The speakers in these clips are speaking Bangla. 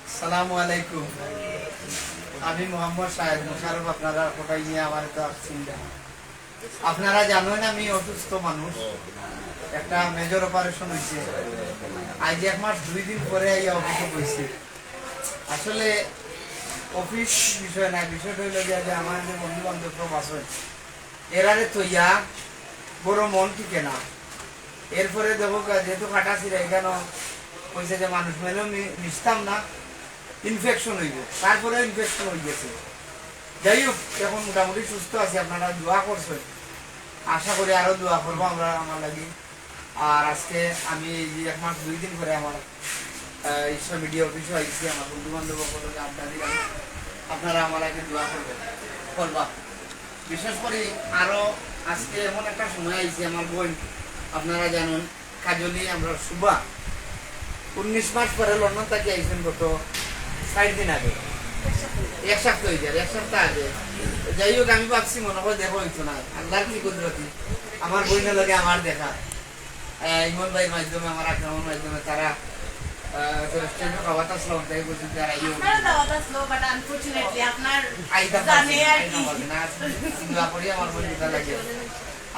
আসসালামু আলাইকুম। আমি মোহাম্মদ শাহেদ মুশারফ। আপনারা কোথায় নিয়ে আমার তো আসছেন? আপনারা জানেন আমি অসুস্থ মানুষ, একটা মেজর অপারেশন হয়েছে। আজ 1 মাস 2 দিন পরে এই অফিসে বসছি। আসলে অফিস বিষয় না, বিষয়টা হইল যে আমার যে বন্ধু বান্ধব সব আছে এরারে তৈয়া বড় মন টিকে না। এরপরে দেখো যেহেতু কাটা ছিল এখানে কইছে যে মানুষ মেলেও মিশতাম না, ইনফেকশন হইব। তারপরে ইনফেকশন হয়ে গেছে। যাই হোক, এখন মোটামুটি সুস্থ আছি। আপনারা দোয়া করছেন, আশা করি আরো দোয়া করবো আমরা আমার লাগি। আর আজকে আমি এই যে 1 মাস 2 দিন পরে আমার ঈশ্বর মিডিয়া অফিসে আইছি। আমার বন্ধু বান্ধব আড্ডা দিলাম। আপনারা আমার আগে দোয়া করবেন, করবা। বিশেষ করে আরো আজকে এমন একটা সময় আইছি, আমার বোন আপনারা জানেন কাজলি আমরা সুবা 19 মাস পরে লন্ডন থেকে আইছেন গত 60 দিন আগে, 1 সপ্তাহ হয়ে যায়, 1 সপ্তাহ আগে। যাই হোক, আমি ভাবছি মনে করে দেখো হইতো না, আল্লাহর কি কুদরতি। আমার বইনের লগে আমার দেখা ইমন ভাইয়ের মাধ্যমে, আমার আক্রমণ মাধ্যমে তারা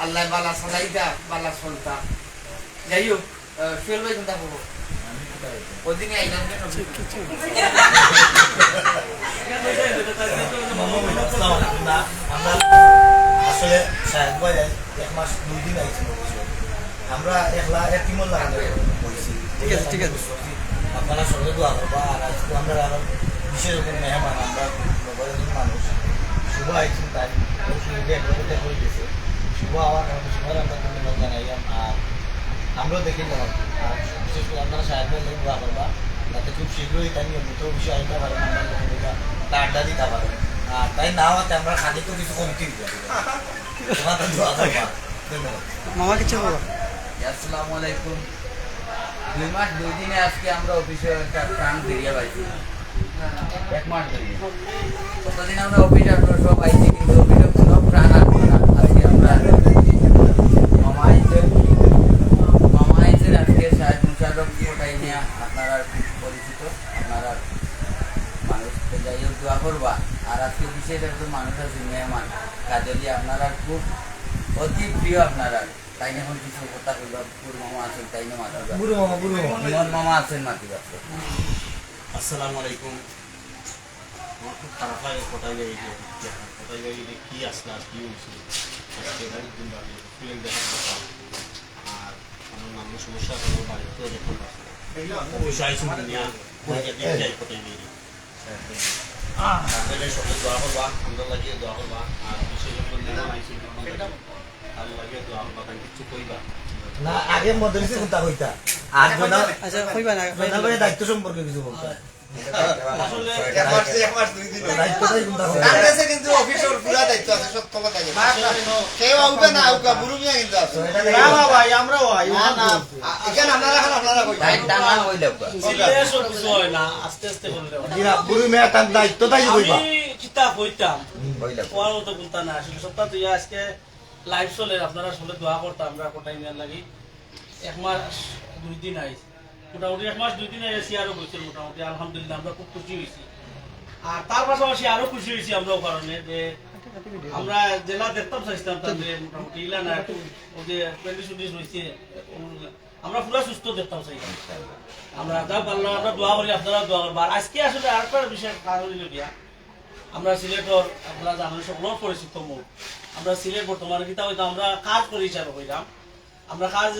আল্লাহ বালা সালাইটা বালা চলতা। যাই হোক, সুয়েল ভাই চিন্তা করবো ওদিনে আইলাম আসলে শাহেদ ভাই 1 মাস 2 দিন আইছি। আমরা একলা এক টিমর লাগানো বলছি। ঠিক আছে, ঠিক আছে, আপনারা সবাই দোয়া করবা। আর আজকে আমরা আরো বিশেষ রকম মেহমান, আমরা নবজন মানুষ শুভ আইছি, তাই শুভকে একসাথে করে দিয়েছে। শুভ হওয়ার কারণে শুভর আমরা ধন্যবাদ জানাইলাম। আর আমরাও দেখি যেমন, আর বিশেষ করে আপনারা শাহেদ ভাই দোয়া করবা যাতে খুব শীঘ্রই তাই নিয়মিত বিষয় আইতে পারেন, আমরা তা আড্ডা দিতে পারেন। আর তাই না হতে আমরা খালি তো কিছু কমতি দোয়া করবা। ধন্যবাদ মামা। কিছু বলো। আসসালামু আলাইকুম। 2 মাস 2 দিনে আজকে আমরা অফিসে একটা প্রাণ ফিরিয়ে পাইছি। 1 মাস ধরে কতদিন আমরা অফিসে আমরা সব আইছি, কিন্তু অফিসে কোনো প্রাণ আসবে না। আজকে আমরা মামা আইসের আজকে শাহেদ মুশারফ কোটাই নিয়ে আপনারা পরিচিত, আপনারা মানুষ। যাই হোক, দোয়া করবা। আর আজকে বিশেষ একজন মানুষ আছে, মেহমান কাজলি, আপনারা খুব অতি প্রিয়। আপনারা তাই এখন কিছু কথা কইবা। বুড়ো মামা আছেন, তাই না মাথা ইমন মামা আছেন মাতি বাচ্চা। আসসালামু আলাইকুম। আমার খুব খারাপ লাগে কোথায় যাই কি আসলে আর কি হয়েছিল আজকে অনেক দিন বাকি ফিল্ম দেখার কথা। আর আমার নামের সমস্যা আমার বাড়িতেও যখন অবশ্যই আইসুন দুনিয়া যাই কোথায় গিয়ে সবাই দোয়া করবা, আমরা লাগিয়ে দোয়া করবা। আর বিশেষ ভালো লাগে দোয়া করবা, তাই কিছু কইবা না। আগে মধ্যে চিন্তা কইতা আর আচ্ছা, কইবা না, দায়িত্ব সম্পর্কে কিছু বলতা। আসলে 1 মাস 2 দিন কিন্তু অফিসের পুরো দায়িত্ব আছে, সত্য কথা। কেউ আউকা না আউকা বুড়ো মিয়া কিন্তু আছে। না ভাই, আমরাও আই না এখানে আপনারা কই টাইট টাঙ্গান হইলো সিরিয়াস কিছু হয় না, আস্তে আস্তে বললে দিনা বুড়ো মিয়া তার দায়িত্ব তাই কইবা। আমি চিন্তা কইতাম হইলো কোয়ার মতো বলতা না। আসলে সপ্তাহ তুই আজকে লাইভ চলে, আপনারা আসলে দোয়া করতাম আমরা কোটাই মিয়ার লাগি। 1 মাস 2 দিন আইছি, মোটামুটি 1 মাস 2 দিন আইছি। আরো বলছিল মোটামুটি আলহামদুলিল্লাহ আমরা খুব খুশি হয়েছি। আর তার পাশাপাশি আরো খুশি হয়েছি আমরা কারণে যে আমরা জেলা দেখতাম চাইতাম তাদের মোটামুটি ইলা না যে প্যান্ডিস হয়েছে, আমরা পুরো সুস্থ দেখতাম চাইতাম। আমরা যা পারলাম আমরা দোয়া করি, আপনারা দোয়া করবো। আর আজকে আসলে আরেকটা বিশেষ কারণ হইল গিয়া, আমরা সিলেটর আপনারা জানেন সকল পরিচিত মুখ। আমরা সিলেট বর্তমানে কিতা হইতাম, আমরা কাজ করি হিসাবে হইলাম। আমরা কাজ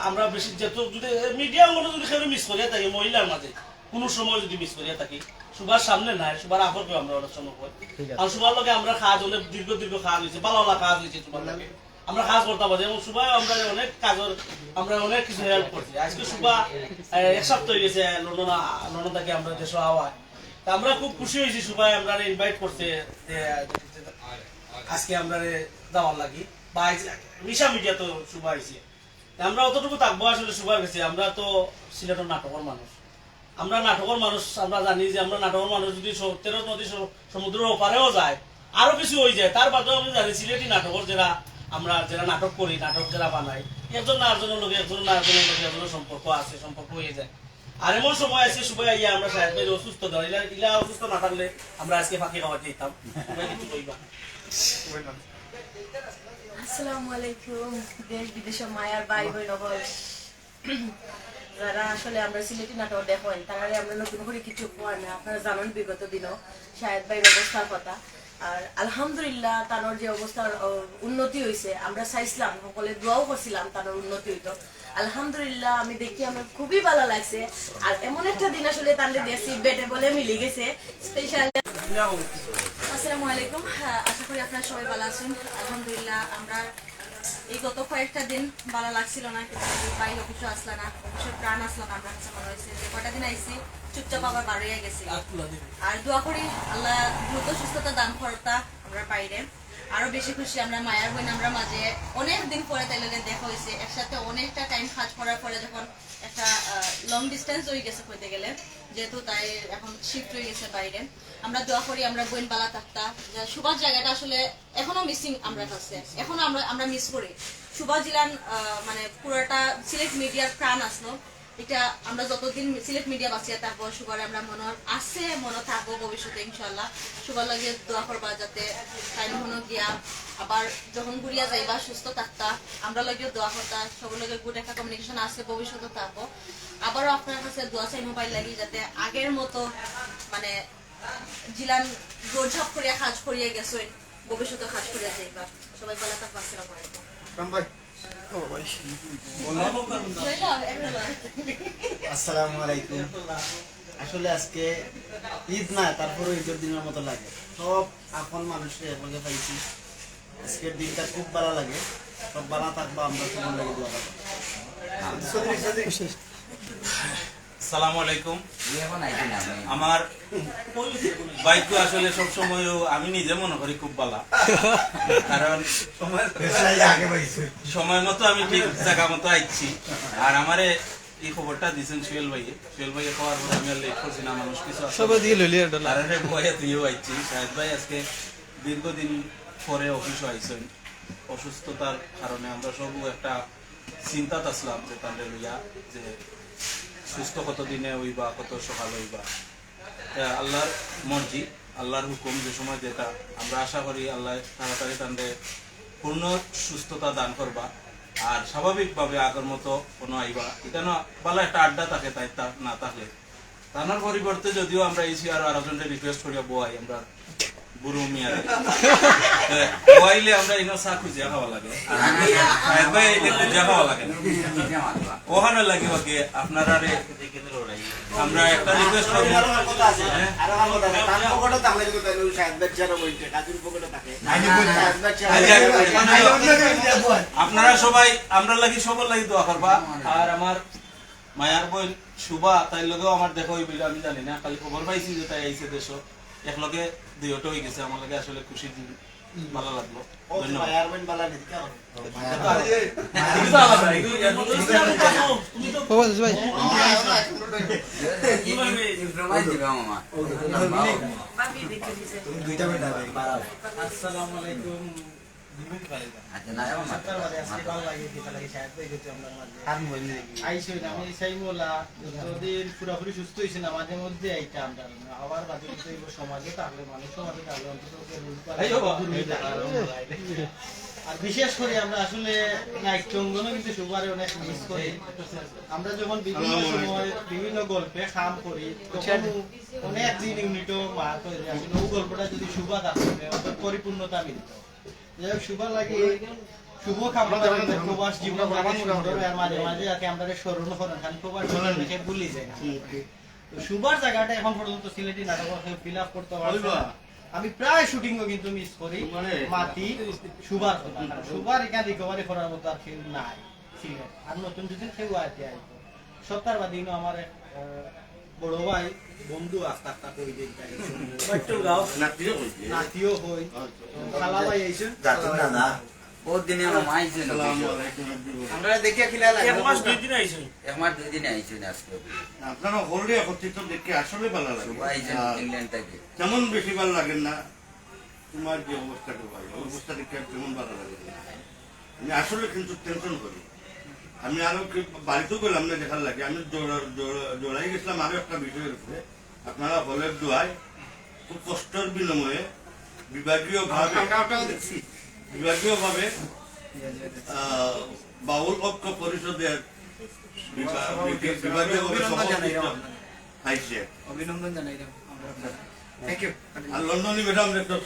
আমরা বেশি যেহেতু যদি মিডিয়াম মনে যদি কেউ মিস করিয়া থাকি, মহিলার মাঝে কোনো সময় যদি মিস করিয়া থাকি, সুবার সামনে নাই, সুবার আগর কেউ আমরা অনেক সময় করি। আর সুবার লগে আমরা কাজ অনেক দীর্ঘ কাজ হয়েছে, ভালো কাজ হয়েছে সুবার লাগে আমরা কাজ করতে পারি। এবং সুবাই আমরা অনেক কাজের আমরা অনেক কিছু হেল্প করছি। আজকে সুবা 1 সপ্তাহ হয়ে গেছে লন্ডন থেকে আমরা দেশে আওয়ায়। তা আমরা খুব খুশি হয়েছি, সুবাই আমরা ইনভাইট করছে আজকে আমরা যাওয়ার লাগি। বা মিশা মিডিয়া তো সুবা হয়েছে, আমরা অতটুকু থাকবো আসলে সুবা গেছি। আমরা তো সিলেটের নাটকের মানুষ, আমরা জানি যে আমরা নাটকের মানুষ যদি 13 নদী সমুদ্রের ওপারেও যায়, আরো কিছু হয়ে যায়। তার বাদেও আমরা জানি সিলেটি নাটকের যারা আমরা যারা নাটক করি, নাটক যারা বানাই, একজন না আরেকজনের লগে একজন না আরেকজনের লগে একজনের সম্পর্ক আছে, সম্পর্ক হয়ে যায়। আর এমন সময় আছে সবাই আইয়া আমরা সাহেব ভাই অসুস্থ ধর ইলা অসুস্থ না থাকলে আমরা আজকে ফাঁকি খাওয়া যেতাম। তোমরা কিছু কইবা? আসসালামু আলাইকুম দেশ বিদেশের মায়ার ভাই বোন যারা আসলে আমরা সিলেটি নাটক দেখেন তারা আমরা নতুন করে কিছু কোয়ার না। আপনারা জানেন বিগত দিনও শাহেদ ভাইয়ের অবস্থার কথা, আর আলহামদুলিল্লাহ তানোর যে অবস্থার উন্নতি হয়েছে আমরা চাইছিলাম, সকলে দোয়াও করছিলাম তানোর উন্নতি হইতো। আলহামদুলিল্লাহ আমি দেখি আমার খুবই ভালো লাগছে। আর এমন একটা দিন আসলে তাদের দেখছি বেটে বলে মিলে গেছে স্পেশাল। আসসালামু আলাইকুম, আশা করি আপনারা সবাই ভালো আছেন। আলহামদুলিল্লাহ আমরা এই গত কয়েকটা দিন ভালো লাগছিল না, কিন্তু বাইরে কিছু আসলো না, অবশ্যই প্রাণ আসলো না। আমরা কাছে মনে হয়েছে যে কটা দিন আইসি চুপচাপ আবার বাড়িয়ে গেছি। আর দোয়া করি আল্লাহ দ্রুত সুস্থতা দান করতা আমরা বাইরে আরো বেশি খুশি। আমরা মায়ার বোন আমরা মাঝে অনেক দিন পরে তাই দেখা হয়েছে, একসাথে অনেকটা টাইম কাজ করার পরে যখন একটা লং ডিস্টেন্স হয়ে গেছে কইতে গেলে, যেহেতু তাই এখন শিফট হয়ে গেছে বাইরে। আমরা দোয়া করি আমরা বোন বালা থাকতা। সুভাষ জায়গাটা আসলে এখনো মিসিং আমরা কাছে, এখনো আমরা মিস করি। সুভাষ জেলার মানে পুরোটা সিলেট মিডিয়ার প্রাণ আসলো। এটা আমরা যতদিন সিলেট মিডিয়া বাঁচিয়ে থাকবো সুবার আমরা মনে আছে মনে থাকবো ভবিষ্যতে ইনশাল্লাহ। সুবার লাগিয়ে দোয়া করবা যাতে তাই মনে গিয়া আবার যখন ঘুরিয়া যাইবা সুস্থ থাকতা, আমরা লাগিয়ে দোয়া করতা, সবার লগে গুড একটা কমিউনিকেশন আছে, ভবিষ্যতে থাকবো। আবারও আপনার কাছে দোয়া চাই মোবাইল লাগি যাতে আগের মতো মানে জিলান দৌড়ঝাপ করিয়া কাজ করিয়া গেছে, ভবিষ্যতে কাজ করিয়া যাইবা। সবাই ভালো থাকবা। আসসালামু আলাইকুম। আসসালামু আলাইকুম। আসলে আজকে ঈদ না, তারপরে ঈদের দিনের মতো লাগে। সব আপন মানুষকে একলগে পাইছি। আজকের দিনটা খুব ভালো লাগে। সব ভালো থাকবা, আমরা সবার লাগে দোয়া করব। আসসালামু আলাইকুম। এখন আইছি না আমি। আমার বাইক আসলে সবসময় আমি নিজে মনে করি খুব ভালো, কারণ সময় মতো আমি ঠিক জায়গা মতো আইছি। আর আমারে এই খবরটা দিচ্ছেন সুয়েল ভাইয়ে খাওয়ার পরে আমি আর লেট করছি না, মানুষ কিছু কারণে বয়ে তুইও আইছি। শাহেদ ভাই আজকে দীর্ঘদিন পরে অফিসও আইছেন, অসুস্থতার কারণে আমরা সব একটা চিন্তাত আসলাম যে তাদের লইয়া যে সুস্থ কত দিনে হইবা, কত সকাল হইবা। আল্লাহর মর্জি, আল্লাহর হুকুম, যে সময় যেটা আমরা আশা করি আল্লাহ তাড়াতাড়ি তাদের পূর্ণ সুস্থতা দান করবা। আর স্বাভাবিকভাবে আগের মতো কোনো আইবা, এটা না ভালো একটা আড্ডা থাকে, তাই না থাকলে তার পরিবর্তে যদিও আমরা এসি আর আরেকজনকে রিকোয়েস্ট করিয়া বোয়াই আমরা বুড়ো মিয়া বোয়াইলে আমরা ইনো চা খুঁজিয়া খাওয়া লাগে, খুঁজিয়া খাওয়া লাগে না ওখানে লাগে বাকি আপনারা আমরা একটা রিকোয়েস্ট করবো। আপনারা সবাই আমরা লাগি সবার লাগি দোয়া করবা। আর আমার মায়ার বোন শুভা তাই লগেও আমার দেখা হইবে আমি জানি না, খালি খবর পাইছি যে তাই আইসে দেশ একলগে দুইটা হয়ে গেছে। আমার লাগে আসলে খুশির দিন, ভালো লাগলো। আসসালামু আলাইকুম। আচ্ছা না আমার পুরাপুরি সুস্থ হয়েছে না, মাঝে মধ্যে এইটা আমরা আবার বাজে সমাজে থাকলে মানুষ সমাজে থাকলে আর বিশেষ করে আমরা আসলে নাট্যঙ্গনও কিন্তু সুবারে অনেক মিস করি। আমরা যখন বিভিন্ন সময় বিভিন্ন গল্পে কাম করি তখন অনেক দিন ইউনিটও মার করে আসলে ওই গল্পটা যদি সুবা থাকবে ওদের পরিপূর্ণতা মিলত। যাই হোক সুবা লাগে শুভ কামনা প্রবাস জীবন আর মাঝে মাঝে আগে আমরা স্মরণ করেন কারণ প্রবাস জীবন দেখে ভুলি যায় না। সুবার জায়গাটা এখন পর্যন্ত সিলেটি নাটক ফিল আপ করতে পারছি না। আমি প্রায় শুটিং ও কিন্তু মিস করি মাটি সুবার কথা, সুবার এখানে রিকভারি করার মতো আর কেউ নাই সিলেট। আর নতুন যদি কেউ আইতে আইতো সপ্তাহ বাদে আমার বড় ভাই বন্ধু আস্তা নাতিও হই খালা ভাই আইছে বহুত দিনে আমার মা আইছে না, আমরা দেখিয়া খিলা লাগে। এক মাস দুই দিন আইছেন। এক মাস দুই দিনে আইছে না আজকে। আপনারা হলে একত্রিত দেখে আসলে ভালো লাগে। সুবা আইছে ইংল্যান্ড থেকে। তেমন বেশি ভালো লাগে না, তোমার যে অবস্থাটা ভাই অবস্থা দেখে তেমন ভালো লাগে না। আমি আসলে কিন্তু টেনশন করি আমি আরো বাড়িতেও গেলাম না দেখার লাগে, আমি জোড়াই গেছিলাম আরো একটা বিষয়ের উপরে। আপনারা হলের দোয়ায় খুব কষ্টের বিনিময়ে বিভাগীয়ভাবে বাউল ঐক্য পরিষদের বিভাগীয়ভাবে আইছে। অভিনন্দন জানাই থ্যাংক ইউ। আর লন্ডনে ম্যাডাম একটা